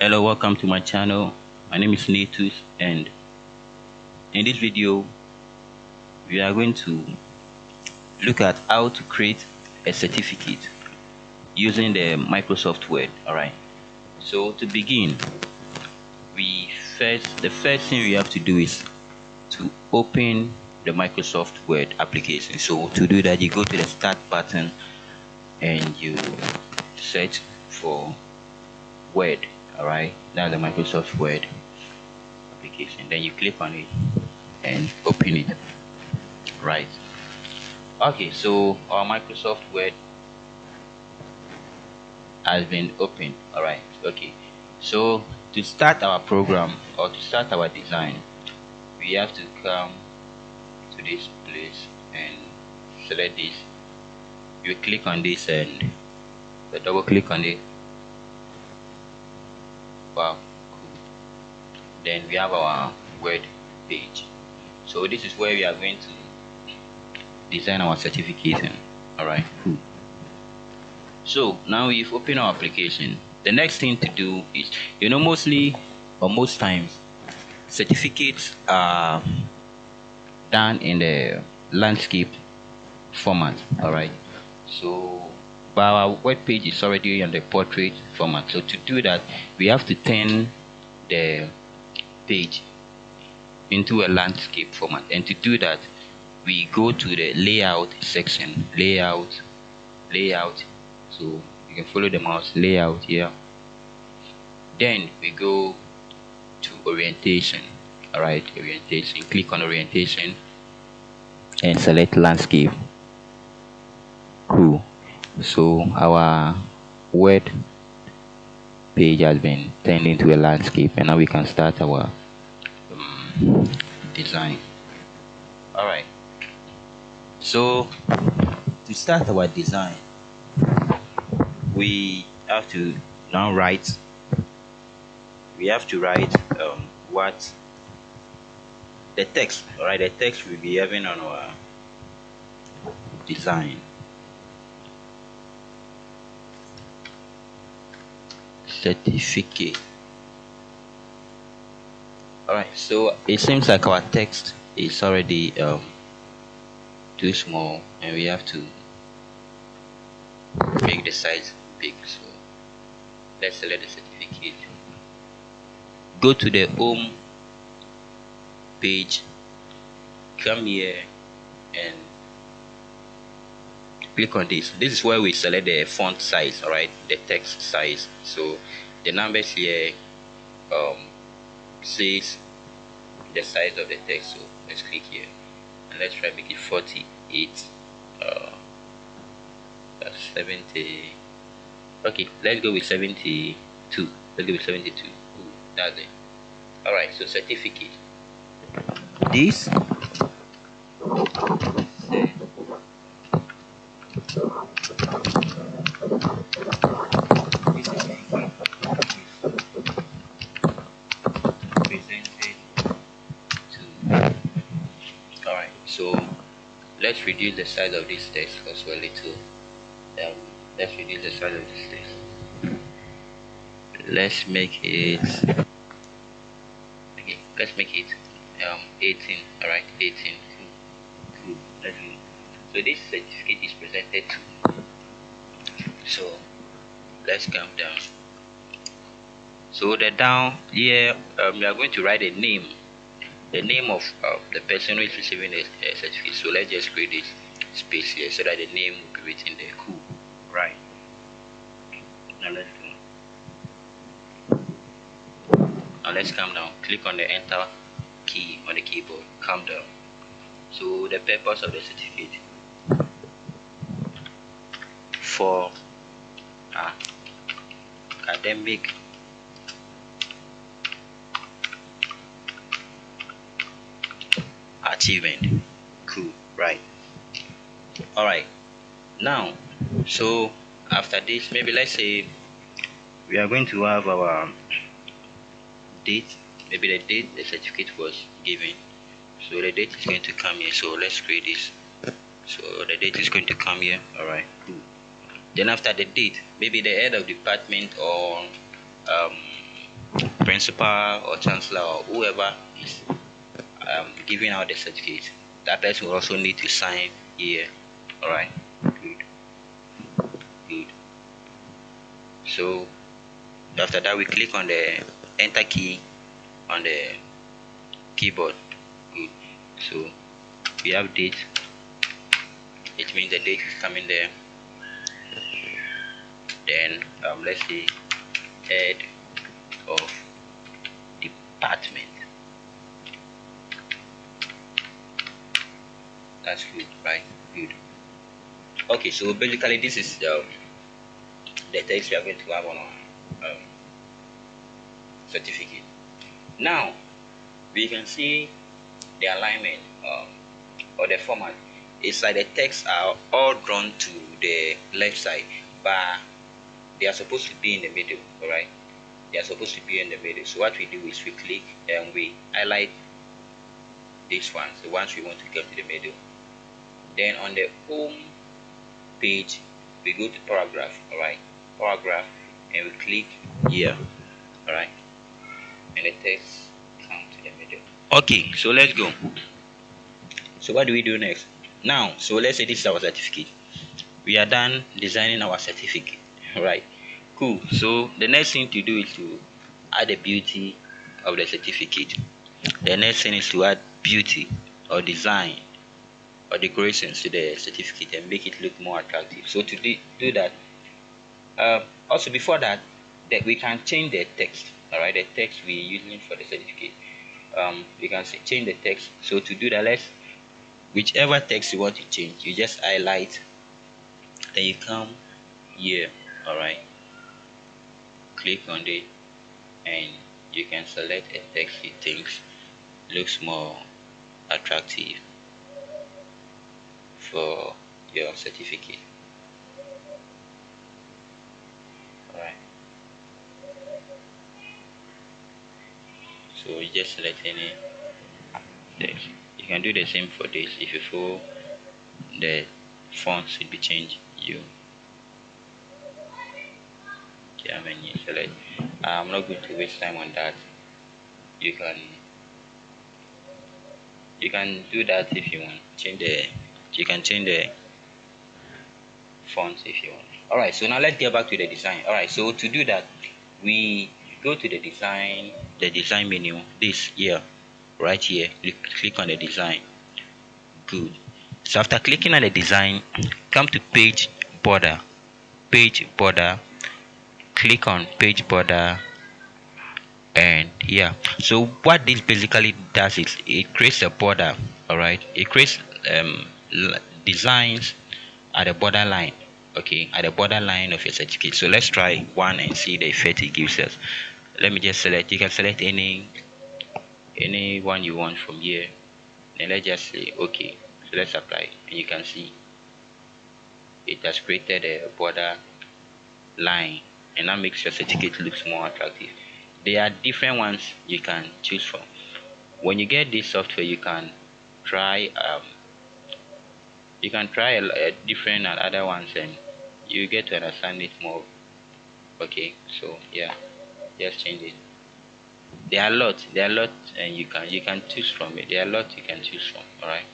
Hello, welcome to my channel. My name is Natus, and in this video we are going to look at how to create a certificate using the Microsoft Word. Alright, so to begin, the first thing we have to do is to open the Microsoft Word application. So to do that, you go to the start button and you search for Word. Alright, that's the Microsoft Word application. Then you click on it and open it. Right. Okay, so our Microsoft Word has been opened. Alright, okay. So to start our program or to start our design, we have to come to this place and select this. You click on this and double click on it. Wow, cool. Then we have our Word page. So this is where we are going to design our certificate. Alright, cool. So now we've opened our application. The next thing to do is, mostly or most times certificates are done in the landscape format. Alright, so but our web page is already on the portrait format. So to do that, we have to turn the page into a landscape format, and to do that, we go to the layout section. Layout. So you can follow the mouse, layout here. Then we go to orientation. Alright, orientation. Click on orientation and select landscape. Cool. So our Word page has been turned into a landscape, and now we can start our design. Alright, so to start our design, we have to now write what the text. Alright, the text will be having on our design. Certificate. Alright, so it seems like our text is already too small, and we have to make the size big. So let's select the certificate, go to the home page, come here and click on this. This is where we select the font size. Alright, the text size. So the numbers here says the size of the text. So let's click here and let's try make it 48. That's 70. Okay, let's go with 72. Let's go with 72. Ooh, that's it. Alright, so certificate. This presented to. Alright, so let's reduce the size of this text as well a little. Let's reduce the size of this text. Let's make it okay. Let's make it 18. Alright, 18. Cool. Let's go. So this certificate is presented to. So let's come down. So the down here, we are going to write the name of the person who is receiving the certificate. So let's just create this space here so that the name will be written there. Cool. Right. Now let's go. Now let's come down. Click on the enter key on the keyboard. Come down. So the purpose of the certificate for academic achievement. Cool. Right. Alright, now so after this, maybe let's say we are going to have our date. Maybe the date the certificate was given. So the date is going to come here. So let's create this. So the date is going to come here. Alright, cool. Then after the date, maybe the head of department or principal or chancellor or whoever is giving out the certificate, that person will also need to sign here. All right, good, good. So after that, we click on the enter key on the keyboard. Good. So we have date. It means the date is coming there. Then let's say head of department. That's good, right? Good. Okay, so basically this is the text we are going to have on our certificate. Now we can see the alignment or the format. It's like the text are all drawn to the left side, but they are supposed to be in the middle. All right, they are supposed to be in the middle. So what we do is we click and we highlight these ones, the ones we want to get to the middle. Then on the home page, we go to paragraph. All right, paragraph, and we click here. All right, and the text comes to the middle. Okay, so let's go. So what do we do next? Now, so let's say this is our certificate. We are done designing our certificate. Right, cool. So the next thing to do is to add the beauty of the certificate. The next thing is to add beauty or design or decorations to the certificate and make it look more attractive. So to do that, also before that we can change the text. All right, the text we're using for the certificate. We can change the text. So to do that, whichever text you want to change, you just highlight, then you come here. All right, click on it, and you can select a text you think looks more attractive for your certificate. All right, so you just select any text. You can do the same for this. If you feel the font should be changed, you select. I'm not going to waste time on that. You can do that if you want. You can change the fonts if you want. All right, so now let's get back to the design. All right, so to do that, we go to the design menu. This here, right here. Click on the design. Good. So after clicking on the design, come to page border. Click on page border, and yeah, so what this basically does is it creates a border. All right, it creates designs at the borderline. Okay, at the borderline of your certificate. So let's try one and see the effect it gives us. Let me just select. You can select any one you want from here, and let's just say okay. So let's apply, and you can see it has created a border line, and that makes your certificate looks more attractive. There are different ones you can choose from. When you get this software, you can try a different and other ones, and you get to understand it more. Okay, so yeah, just change it. There are a lot, and you can choose from it. There are a lot you can choose from. All right,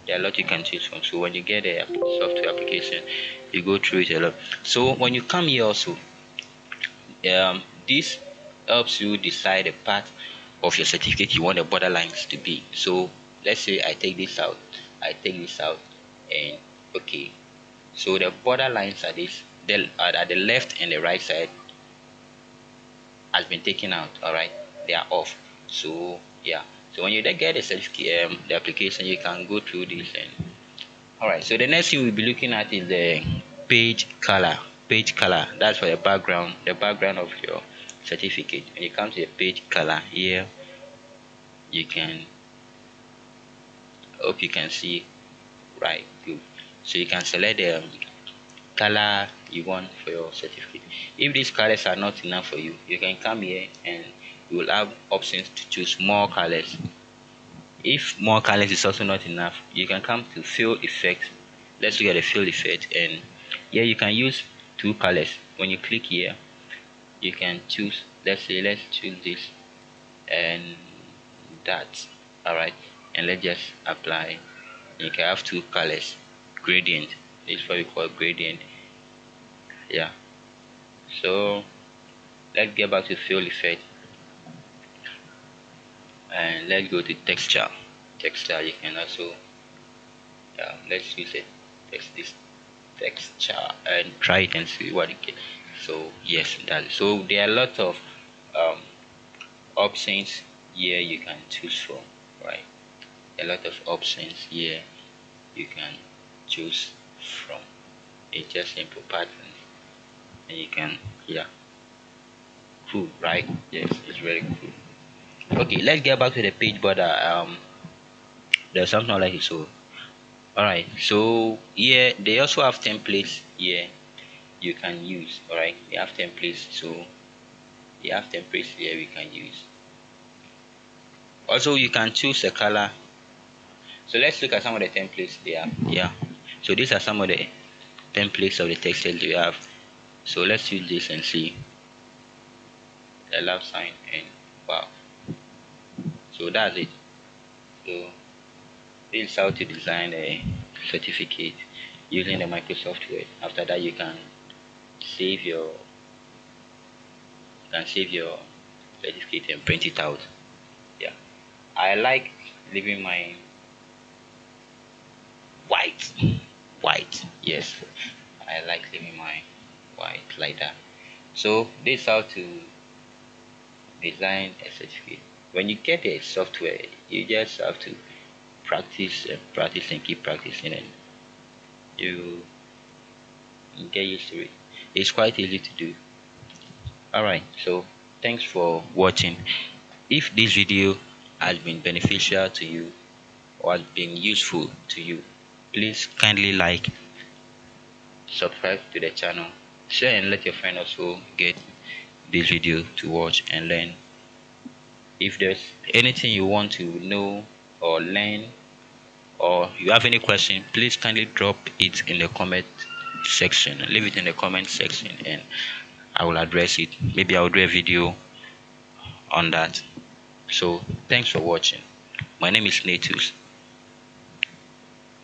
there are a lot you can choose from. So when you get a software application, you go through it a lot. So when you come here also, this helps you decide the part of your certificate you want the borderlines to be. So let's say I take this out, and okay, so the borderlines are this, at the left and the right side has been taken out. All right, they are off. So yeah, so when you get the certificate, the application, you can go through this. And all right, so the next thing we'll be looking at is the page color. That's for the background of your certificate. When you come to the page color here, you can hope you can see. Right, good. So you can select the color you want for your certificate. If these colors are not enough for you, you can come here and you will have options to choose more colors. If more colors is also not enough, you can come to fill effect. Let's look at the fill effect, and here you can use two colors. When you click here, you can choose let's say let's choose this and that. All right, and let's just apply. You can have two colors, gradient. This is what we call gradient. Yeah, so let's get back to fill effect and let's go to texture. You can also let's use it this texture and try it and see what you get. So yes, that so there are a lot of um, options here you can choose from, right? A lot of options here you can choose from. It's just simple patterns and you can, yeah, cool, right? Yes, it's very cool. Okay, let's get back to the page border. There's something like it. So all right, so here they also have templates here you can use. All right, they have templates, so they have templates here we can use. Also you can choose a color. So let's look at some of the templates they have. Yeah, so these are some of the templates of the textiles we have. So let's use this and see the love sign and wow. So that's it. So this is how to design a certificate using the Microsoft Word. After that you can save your certificate and print it out. Yeah, I like leaving my white. Yes, I like leaving my white like that. So this is how to design a certificate. When you get a software, you just have to practice and practice and keep practicing, and you get used to it. It's quite easy to do. Alright, so thanks for watching. If this video has been beneficial to you or has been useful to you, please kindly like, subscribe to the channel, share and let your friend also get this video to watch and learn. If there's anything you want to know or learn, or you have any question, please kindly drop it in the comment section. Leave it in the comment section and I will address it. Maybe I'll do a video on that. So thanks for watching. My name is Natus.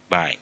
Bye.